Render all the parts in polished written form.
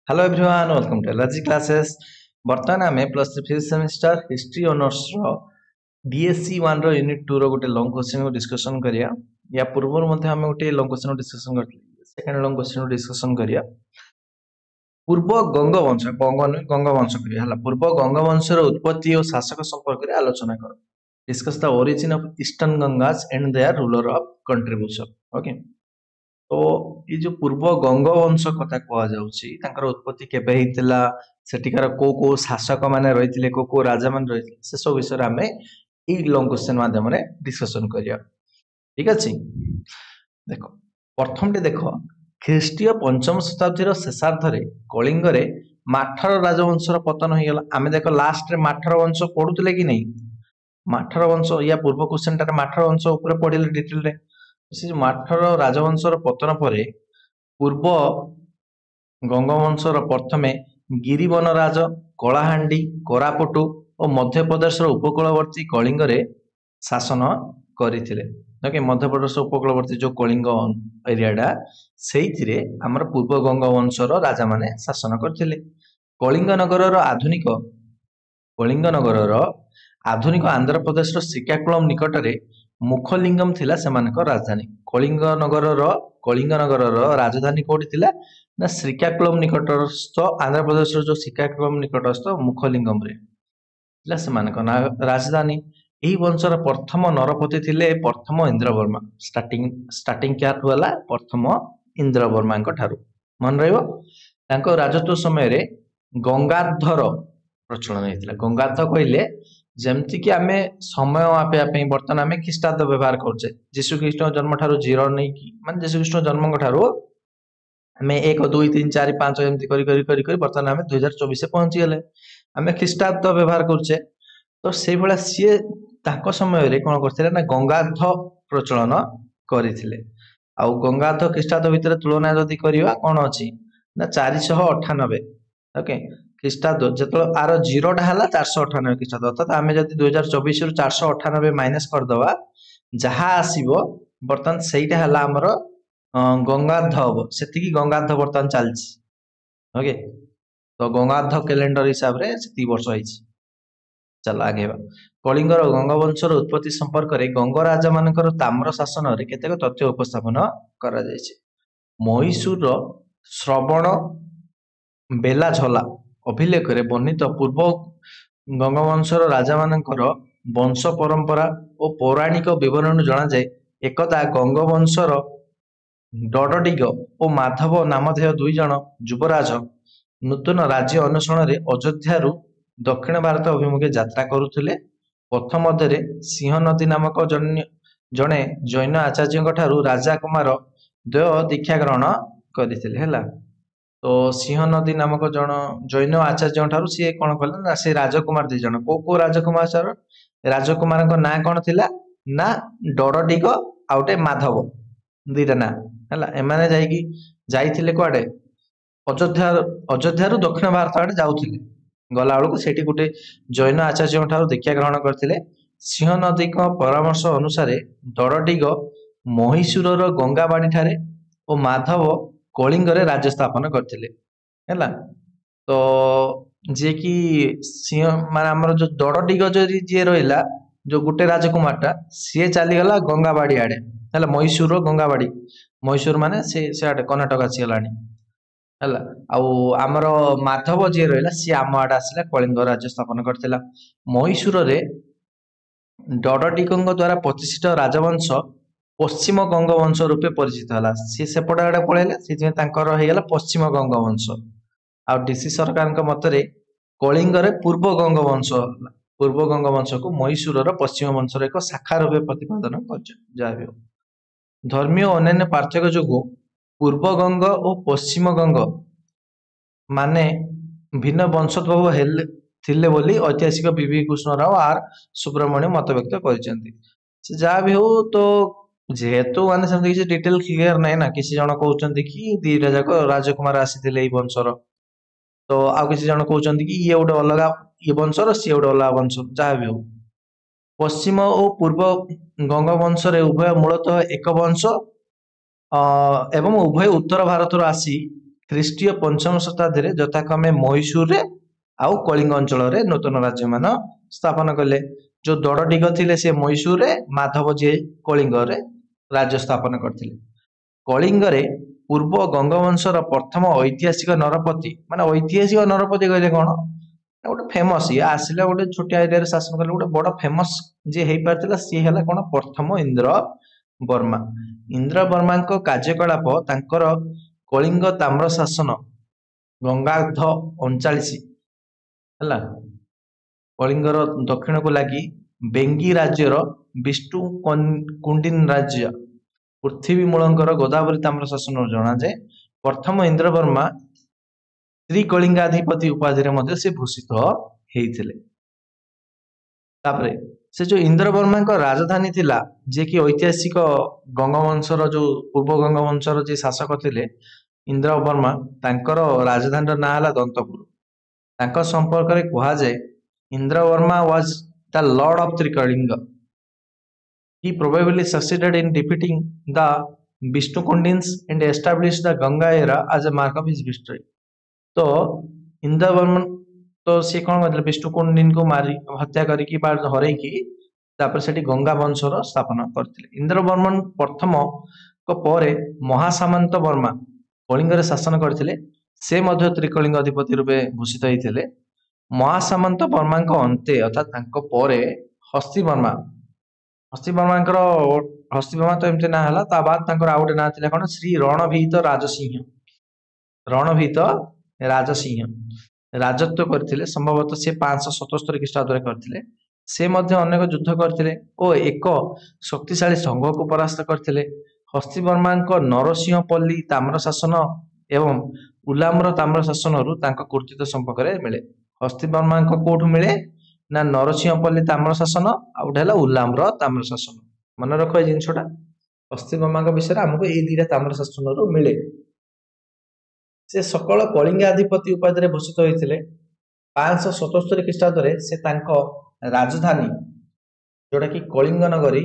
Hello everyone welcome to allergy classes. बर्तमान आम plus three fifth semester history honours BSc 1 रो unit 2 रो गोटे लॉन्ग क्वेश्चन को डिस्कशन करिया। या पूर्व आम गोटे लॉन्ग क्वेश्चन डिस्कशन करथिले, सेकंड लॉन्ग क्वेश्चन डिस्कशन करिया। पूर्व गंग वंश गंग वंश करिया हला। पूर्व गंग वंशर उत्पत्ति और शासक संपर्क रे आलोचना कर। Discuss the origin of eastern Gangas and their ruler of contribution. Okay, तो ये जो पूर्व गंग वंश कथा कह जाउछि तांकर उत्पत्ति केबे हितला, सेटिकार को शासक माने रहिथिले, को राजा माने रहिथिले, से सब विषय आमे ई लॉन्ग क्वेश्चन माध्यम रे डिस्कशन करिया। ठीक अछि, देखो प्रथम टे देखो ख्रीष्टीय पंचम शताब्दी शेषार्ध रे कलिंग रे माठर राजवंशर पतन हो गला। आमे देखो लास्ट रे माठर वंश पढुतले कि नहीं, माठर वंश या पूर्व क्वेश्चन टारे माठर वंश ऊपर पढिले डिटेल रे। से माठर राजवंशर पतन परे पूर्व गंगवंशर प्रथमे गिरिवन राज कलाहांडी कोरापुटु और मध्य प्रदेश उपकूलवर्ती कलिंग रे शासन करथिले। ओके, मध्य प्रदेश उपकूलवर्ती जो कलिंग एरियाडा सेइथिरे हमर पूर्व गंगवंशर राजा माने शासन करथिले। कलिंग नगरर आधुनिक आंध्र प्रदेश श्रीकाकुलम निकटरे मुखलिंगम थिला सेमानक राजधानी। कलिंग नगरर राजधानी कोठी थिला ना श्रीकाकुलम निकटस्थ आंध्र प्रदेश जो श्रीकाकुलम निकटस्थ मुखलिंगम रे थिला सेमानक राजधानी। एही वंशर प्रथम नरपति थिले प्रथम इंद्रवर्मा। स्टार्टिंग क्या होला प्रथम इंद्रवर्मा ठारू मन रहइबो। तांको राजत्व समय रे गंगाधर प्रचलन हेतिला। गंगाधर कहले जेमती कि आमे समय मापिया पे बर्तमान आमे ख्रीष्टाब्द व्यवहार करछे। यीशु ख्रीष्ट जन्म ठारू 0 नै कि माने यीशु ख्रीष्ट जन्म ठारू आमे 1 2 3 4 5 एमती करी बर्तमान आमे 2024 पहुंची गेले। आमे ख्रीष्टाब्द व्यवहार करछे। तो से भला सी ताको समय रे कोन करथिले ना गंगाध प्रचलन करिथिले। आ गंगाध ख्रीष्टाब्द भितर तुलना जदि करिवा कोन अछि ना 498। ओके, ख्रीष्टाब्द जतो आर 0 टा हला 498 ख्रीष्टाब्द, अर्थात आमे जदि 2024 रु 498 माइनस कर दवा जहा आसीबो बर्तमान सेइटा हला हमर गंगाध हबो। सेति कि गंगाध बर्तमान चलछि। ओके, तो गंगाध कैलेंडर हिसाब रे सेति वर्ष आइछि। चल आगे बा। कलिंगर गंगवंशर उत्पत्ति संपर्क रे गंग राजा मानकर ताम्र शासन रे केतेक तथ्य उपस्थापन करा जायछि। मैसूर श्रवण बेलाझला अभिलेख रे वर्णित पूर्व गंगवंशर राजा मानकर वंश परंपरा और पौराणिक विवरण जना जाए। एकदा गंगवंशर डडडिग और माधव नामधेय 2 जन युवराज नूतन राज्य अनुसरण रे अयोध्या दक्षिण भारत अभिमुखे यात्रा करुथिले। पथ मध्य सिंह नदी नामक जने जैन आचार्य ठारू राजा कुमार द्वय दीक्षा ग्रहण करथिले हैला। तो सिंह नदी नामक जन जैन आचार्य ठारू सी कोन कले ना से राजकुमार 2 जन को राजकुमार सर राजकुमार ना कोन थिला ना डडडिग आउटे माधव 2टा ना हैला। एमाने जाइथिले कुआडे अयोध्या दक्षिण भारत आडे जाउथिले। गला बेलू सेठी गोटे जैन आचार्य ठारू दीक्षा ग्रहण करथिले। सिंह नदी को परामर्श अनुसार डडडिग महिषूर गंगाबाड़ी ठारे और माधव कलिंग रे राज्य स्थापन करथिले हैला। तो जे कि सिंह माने हमर जो डडडिग जे रहिला जो गोटे राजकुमार टा सी चली गला गंगाबाड़ी आडे हैला। महिषूर गंगाबाड़ी, महिषूर माने से आडे कर्णाटक आसी गलानी हैला। आमर माधव जी रहिला सी आम आडे आसिला कलिंग राज्य स्थापन करथिला। महिषूर रे डडडिगंग द्वारा प्रतिष्ठित राजवंश पश्चिम गंगवंश रूपे परिचित हला। सी सेपट आडे पळेले सेति तांकर हेगला पश्चिम गंगवंश। आ डीसी सरकार मतरे कलिंग रे पूर्व गंगवंश, पूर्व गंगवंश को महिषूर पश्चिम वंशर एक शाखा रूपे प्रतिपादन करछ। जाबे धर्मीय अन्य पार्थक्य जोगु पूर्व गंग और पश्चिम गंग माने भिन्न वंशोद्भव थिले बोली ऐतिहासिक बीबी कृष्ण राव आर सुब्रमण्य मत व्यक्त करिसेंती। से जा भी हो तो जेहेतु माने सेमति किछि डिटेल क्लियर नै ना, किछि जण कहउचंती कि दीटा जाक राजकुमार आसीथिले एई वंशर, तो आ किछि जण कहउचंती कि ये उडे अलगा ये वंशर सी उडे अलगा वंश। जा भी हो पश्चिम और पूर्व गंग वंश रे उभय मूलतः एक वंश एवं उभय उत्तर भारत आसी ଖ୍ରୀଷ୍ଟୀୟ ପଞ୍ଚମ ଶତାବ୍ଦୀରେ ଯଥାକ୍ରମେ ମହୀଶୂରରେ ଆଉ କଳିଙ୍ଗ ଅଞ୍ଚଳରେ ନୂତନ ରାଜ୍ୟ ମାନ ସ୍ଥାପନ କଲେ। ଯୋଉ ଦଡଡିଗ ଥିଲେ ସେ ମହୀଶୂରରେ, ମାଧବ ଯିଏ କଳିଙ୍ଗରେ ରାଜ୍ୟ ସ୍ଥାପନ କରିଥିଲେ। କଳିଙ୍ଗରେ ପୂର୍ବ ଗଙ୍ଗବଂଶର ପ୍ରଥମ ଐତିହାସିକ ନରପତି, ମାନେ ଐତିହାସିକ ନରପତି କହିଲେ କଣ, ଗୋଟେ ଫେମସ, ଇଏ ଆସିଲେ ଗୋଟେ ଛୋଟିଆ ଏରିଆରେ ଶାସନ କଲେ, ଗୋଟେ ବଡ ଫେମସ ଯିଏ ହେଇପାରିଥିଲା ସିଏ ହେଲା କଣ, ପ୍ରଥମ ଇନ୍ଦ୍ର ବର୍ମା। ଇନ୍ଦ୍ର ବର୍ମାଙ୍କ କାର୍ଯ୍ୟକଳାପ ତାଙ୍କର କଳିଙ୍ଗ ତାମ୍ର ଶାସନ ଗଙ୍ଗାର୍ଦ୍ଧ 39 ହେଲା, କଳିଙ୍ଗର ଦକ୍ଷିଣକୁ ଲାଗି ବେଙ୍ଗି ରାଜ୍ୟର ବିଷ୍ଣୁ କୁଣ୍ଡିନ ରାଜ୍ୟ, ପୃଥିବୀ ମୂଳଙ୍କର ଗୋଦାବରୀ ତାମ୍ର ଶାସନରୁ ଜଣାଯାଏ। ପ୍ରଥମ ଇନ୍ଦ୍ରବର୍ମା ତ୍ରିକଳିଙ୍ଗାଧିପତି ଉପାଧିରେ ମଧ୍ୟ ସେ ଭୂଷିତ ହେଇଥିଲେ। ତାପରେ ସେ ଯୋଉ ଇନ୍ଦ୍ରବର୍ମାଙ୍କ ରାଜଧାନୀ ଥିଲା, ଯିଏକି ଐତିହାସିକ ଗଙ୍ଗବଂଶର ଯୋଉ ପୂର୍ବ ଗଙ୍ଗବଂଶର ଯିଏ ଶାସକ ଥିଲେ ଇନ୍ଦ୍ରବର୍ମା, ତାଙ୍କର ରାଜଧାନୀର ନାଁ ହେଲା ଦନ୍ତପୁର। ତାଙ୍କ ସମ୍ପର୍କରେ କୁହାଯାଏ Indravarma was the lord of Trikalinga. He probably succeeded in defeating the Vishnu-Kundins and established the Ganga era as a mark of his victory. तो इंद्रवर्मन तो से कौन मतलब विष्णुकुंडिन को मारी हत्या करिकी बा हरैकी तापर सेठी गंगा वंशर स्थापना करथिले। इंद्रवर्मन प्रथम को परे महासामंत वर्मा कलिंगरे शासन करथिले, से मध्य त्रिकलिंग अधिपति रूपे भूषित होइथिले। महासामंत वर्माଙ୍କ ଅନ୍ତେ ଅର୍ଥାৎ ତାଙ୍କ ପରେ ହସ୍ତିବର୍ମା, ହସ୍ତିବର୍ମାଙ୍କର ହସ୍ତିବର୍ମା ତ ଏମିତି ନାଁ ହେଲା, ତା ବାଦ ତାଙ୍କର ଆଉ ଗୋଟେ ନାଁ ଥିଲା କଣ, ଶ୍ରୀ ରଣଭୀତ ରାଜସିଂହ। ରଣଭୀତ ରାଜସିଂହ ରାଜତ୍ୱ କରିଥିଲେ, ସମ୍ଭବତଃ ସେ 577 ଖ୍ରୀଷ୍ଟାବ୍ଦରେ କରିଥିଲେ। ସେ ମଧ୍ୟ ଅନେକ ଯୁଦ୍ଧ କରିଥିଲେ ଓ ଏକ ଶକ୍ତିଶାଳୀ ସଂଘକୁ ପରାସ୍ତ କରିଥିଲେ। ହସ୍ତିବର୍ମାଙ୍କ ନରସିଂହପଲ୍ଲୀ ତାମ୍ର ଶାସନ ଏବଂ ଉଲାମର ତାମ୍ର ଶାସନରୁ ତାଙ୍କ କୃତିତ୍ୱ ସମ୍ପର୍କରେ ମିଳେ। ହସ୍ତିବର୍ମାଙ୍କ କୋଉଠୁ ମିଳେ ନା ନରସିଂହପଲ୍ଲୀ ତାମ୍ର ଶାସନ, ଆଉ ଗୋଟେ ହେଲା ଉଲାମର ତାମ୍ର ଶାସନ। ମନେ ରଖ ଏଇ ଜିନିଷଟା, ହସ୍ତିବର୍ମାଙ୍କ ବିଷୟରେ ଆମକୁ ଏଇ ଦିଟା ତାମ୍ର ଶାସନରୁ ମିଳେ। ସେ ସକଳ କଳିଙ୍ଗାଧିପତି ଉପାଧିରେ ଭୂଷିତ ହୋଇଥିଲେ। 577 ଖ୍ରୀଷ୍ଟାବ୍ଦରେ ସେ ତାଙ୍କ ରାଜଧାନୀ ଯୋଉଟା କି କଳିଙ୍ଗ ନଗରୀ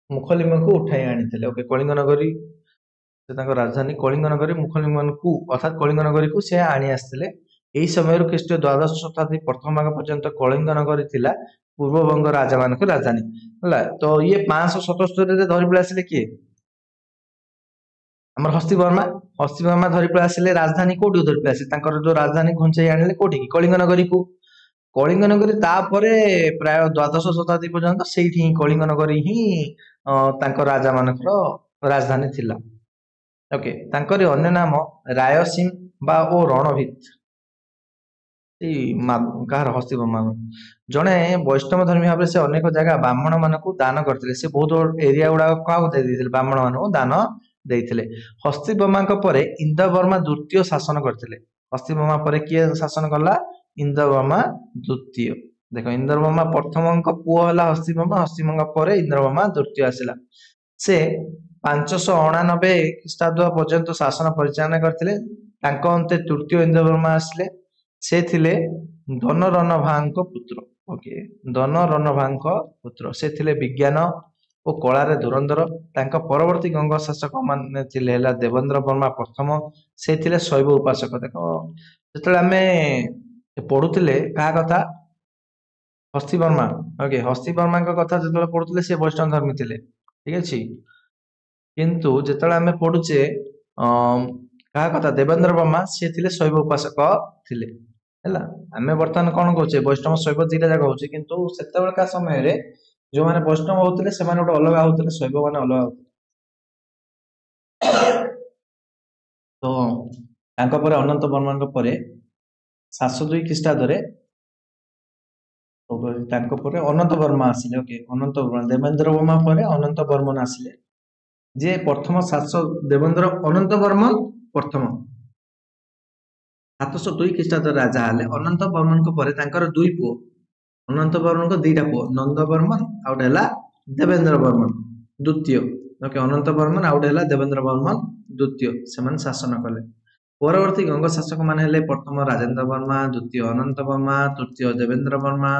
ମୁଖଲିଙ୍ଗକୁ ଉଠାଇ ଆଣିଥିଲେ। ଓକେ, କଳିଙ୍ଗ ନଗରୀ ସେ ତାଙ୍କ ରାଜଧାନୀ କଳିଙ୍ଗ ନଗରୀ ମୁଖଲିଙ୍ଗକୁ ଅର୍ଥାତ୍ କଳିଙ୍ଗ ନଗରୀକୁ ସେ ଆଣି ଆସିଥିଲେ। ଏହି ସମୟରୁ ଖ୍ରୀଷ୍ଟୀୟ ଦ୍ୱାଦଶ ଶତାବ୍ଦୀ ପ୍ରଥମ ଭାଗ ପର୍ଯ୍ୟନ୍ତ କଳିଙ୍ଗ ନଗରୀ ଥିଲା ପୂର୍ବବଙ୍ଗ ରାଜା ମାନଙ୍କ ରାଜଧାନୀ ହେଲା। ତ ଇଏ 577ରେ ଧରି ପଳେଇ ଆସିଲେ କିଏ, ଆମର ହସ୍ତିବର୍ମା। ହସ୍ତିବର୍ମା ଧରି ପଳେଇ ଆସିଲେ ରାଜଧାନୀ କୋଉଠି ଧରି ପଳେଇ ଆସିଲେ, ତାଙ୍କର ଯୋଉ ରାଜଧାନୀ ଘୁଞ୍ଚେଇ ଆଣିଲେ କୋଉଠିକି, କଳିଙ୍ଗ ନଗରୀକୁ। କଳିଙ୍ଗ ନଗରୀ ତାପରେ ପ୍ରାୟ ଦ୍ୱାଦଶ ଶତାବ୍ଦୀ ପର୍ଯ୍ୟନ୍ତ ସେଇଠି ହିଁ କଳିଙ୍ଗ ନଗରୀ ହିଁ ତାଙ୍କ ରାଜା ମାନଙ୍କର ରାଜଧାନୀ ଥିଲା। ଓକେ, ତାଙ୍କରି ଅନ୍ୟ ନାମ ରାୟସିଂ ବା ଓ ରଣଭୀତ। ଏଇ କାହାର, ହସ୍ତିବର୍ମା। ଜଣେ ବୈଷ୍ଣବ ଧର୍ମୀ ଭାବରେ ସେ ଅନେକ ଜାଗା ବ୍ରାହ୍ମଣ ମାନଙ୍କୁ ଦାନ କରିଥିଲେ। ସେ ବହୁତ ଏରିଆ ଗୁଡାକ କାହାକୁ ଦେଇଥିଲେ, ବ୍ରାହ୍ମଣ ମାନଙ୍କୁ ଦାନ ଦେଇଥିଲେ। ହସ୍ତିବର୍ମାଙ୍କ ପରେ ଇନ୍ଦ୍ରବର୍ମା ଦ୍ୱିତୀୟ ଶାସନ କରିଥିଲେ। ହସ୍ତିବର୍ମା ପରେ କିଏ ଶାସନ କଲା, ଇନ୍ଦ୍ରବର୍ମା ଦ୍ୱିତୀୟ। ଦେଖ, ଇନ୍ଦ୍ରବର୍ମା ପ୍ରଥମଙ୍କ ପୁଅ ହେଲା ହସ୍ତିବର୍ମା, ହସ୍ତିବର୍ମା ପରେ ଇନ୍ଦ୍ରବର୍ମା ଦ୍ୱିତୀୟ ଆସିଲା। ସେ 599 ଖ୍ରୀଷ୍ଟାବ୍ଦ ପର୍ଯ୍ୟନ୍ତ ଶାସନ ପରିଚାଳନା କରିଥିଲେ। ତାଙ୍କ ଅନ୍ତେ ତୃତୀୟ ଇନ୍ଦ୍ରବର୍ମା ଆସିଲେ। ସେ ଥିଲେ ଧନରନଭାଙ୍କ ପୁତ୍ର। ଓକେ, ଧନରନଭାଙ୍କ ପୁତ୍ର। ସେ ଥିଲେ ବିଜ୍ଞାନ ଓ କଳାରେ ଧୁରନ୍ଧର। ତାଙ୍କ ପରବର୍ତ୍ତୀ ଗଙ୍ଗ ଶାସକ ମାନେ ଥିଲେ ହେଲା ଦେବେନ୍ଦ୍ର ବର୍ମା ପ୍ରଥମ। ସେ ଥିଲେ ଶୈବ ଉପାସକ। ଦେଖ, ଯେତେବେଳେ ଆମେ ପଢୁଥିଲେ କାହା କଥା, ହସ୍ତିବର୍ମା। ଓକେ, ହସ୍ତିବର୍ମାଙ୍କ କଥା ଯେତେବେଳେ ପଢୁଥିଲେ ସେ ବୈଷ୍ଣବ ଧର୍ମୀ ଥିଲେ, ଠିକ ଅଛି। କିନ୍ତୁ ଯେତେବେଳେ ଆମେ ପଢୁଛେ କାହା କଥା, ଦେବେନ୍ଦ୍ର ବର୍ମା, ସିଏ ଥିଲେ ଶୈବ ଉପାସକ ଥିଲେ ହେଲା। ଆମେ ବର୍ତ୍ତମାନ କଣ କହୁଛେ, ବୈଷ୍ଣବ ଶୈବ ଦିଟା ଯାକ ହଉଛି, କିନ୍ତୁ ସେତେବେଳକା ସମୟରେ ଯୋଉମାନେ ବୈଷ୍ଣବ ହଉଥିଲେ ସେମାନେ ଗୋଟେ ଅଲଗା ହଉଥିଲେ, ଶୈବ ମାନେ ଅଲଗା ହଉଥିଲେ। ତ ତାଙ୍କ ପରେ ଅନନ୍ତ ବର୍ମାଙ୍କ ପରେ 702 ଖ୍ରୀଷ୍ଟାବ୍ଦରେ ତାଙ୍କ ପରେ ଅନନ୍ତ ବର୍ମା ଆସିଲେ। ଓକେ, ଅନନ୍ତ ବର୍ମା, ଦେବେନ୍ଦ୍ର ବର୍ମା ପରେ ଅନନ୍ତ ବର୍ମନ ଆସିଲେ, ଯିଏ ପ୍ରଥମ ଦେବେନ୍ଦ୍ର ଅନନ୍ତ ବର୍ମନ ପ୍ରଥମ 702 ଖ୍ରୀଷ୍ଟାବ୍ଦରେ ରାଜା ହେଲେ। ଅନନ୍ତ ବର୍ମନଙ୍କ ପରେ ତାଙ୍କର ଦୁଇ ପୁଅ, ଅନନ୍ତ ବର୍ମନଙ୍କ ଦିଟା ପୁଅ, ନନ୍ଦ ବର୍ମନ ଆଉ ଗୋଟେ ହେଲା ଦେବେନ୍ଦ୍ର ବର୍ମନ ଦ୍ୱିତୀୟ। ଓକେ, ଅନନ୍ତ ବର୍ମନ ଆଉ ଗୋଟେ ହେଲା ଦେବେନ୍ଦ୍ର ବର୍ମନ ଦ୍ୱିତୀୟ, ସେମାନେ ଶାସନ କଲେ। ପରବର୍ତ୍ତୀ ଗଙ୍ଗ ଶାସକ ମାନେ ହେଲେ ପ୍ରଥମ ରାଜେନ୍ଦ୍ର ବର୍ମା, ଦ୍ୱିତୀୟ ଅନନ୍ତ ବର୍ମା, ତୃତୀୟ ଦେବେନ୍ଦ୍ର ବର୍ମା,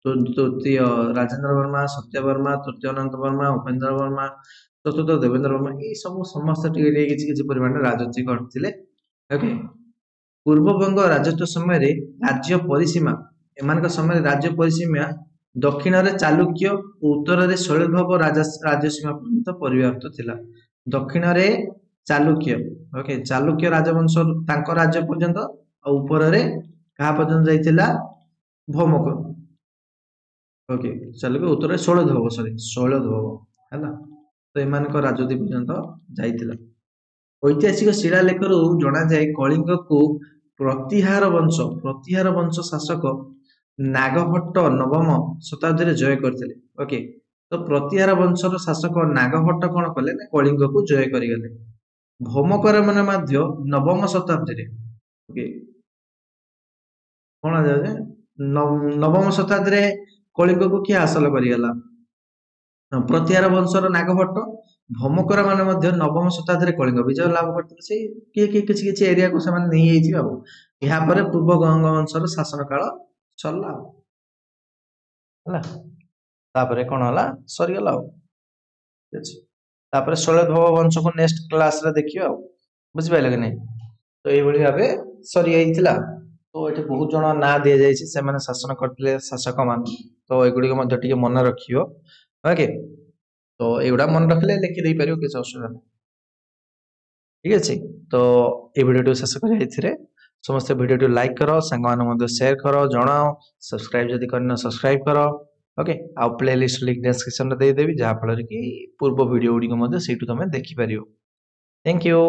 ତୃତୀୟ ରାଜେନ୍ଦ୍ର ବର୍ମା, ସତ୍ୟ ବର୍ମା, ତୃତୀୟ ଅନନ୍ତ ବର୍ମା, ଉପେନ୍ଦ୍ର ବର୍ମା। चतुर्थ देवेंद्र वर्मा ये सब समस्त किसी परिमाण राजनीति करते। ओके पूर्वबंग राजत्व समय राज्य परिसीमा एमान समय राज्य परिसीमा दक्षिण में चालुक्य उत्तर में शैलभ राजसीमा पर्यंत परिव्याप्त थिला। दक्षिण में चालुक्य ओके चालुक्य राजवंश तांको राज्य पर्यंत ऊपर रे कहा पर्यंत जाइतिला भौमक ओके चालुक्य उत्तर में शैलधव शैलधव है तो एमान राजनीति पर्यंत जाइतिला। ऐतिहासिक शिलालेख जना जाए कलिंग को प्रतिहार वंश शासक नागभट्ट नवम शताब्दी जय करते। ओके तो प्रतिहार वंशर शासक नागभट्ट कौन कले कलिंग को जय करगले। भौमकर मैंने नवम शताब्दी ओके कौन जाए नवम शताब्दी कलिंग को किए हासिल करगला प्रतिहार वंशर नागभट्ट। भौमकर माने नवम शताब्दी कलिंग विजय लाभ करते किसी एरिया को या पूर्व गंग वंशर शासन काल सरला कौन है सरीगला शैलधव वंश को नेक्स्ट क्लास रे देखियो बुझिपाइल कि नहीं। तो ये भाव सरी जाइतिला। तो ये बहुत जन ना दि जाए शासन करते शासक मान तो एगुड़ी टे मन रखियो ओके तो एगुड़ा मन रखले लिखिदे पार किसी असुविधा नहीं ठीक अच्छे। तो ये भिडियो शेष कर समस्त भिडियो लाइक कर सांग शेयर कर जनाओ सब्सक्राइब जदि करना सब्सक्राइब कर ओके आ प्ले लिस्ट लिंक डिस्क्रिप्शन में देदेवी जहाँफल कि पूर्व भिडियो गुड़िक तुम देखिपर। Thank you.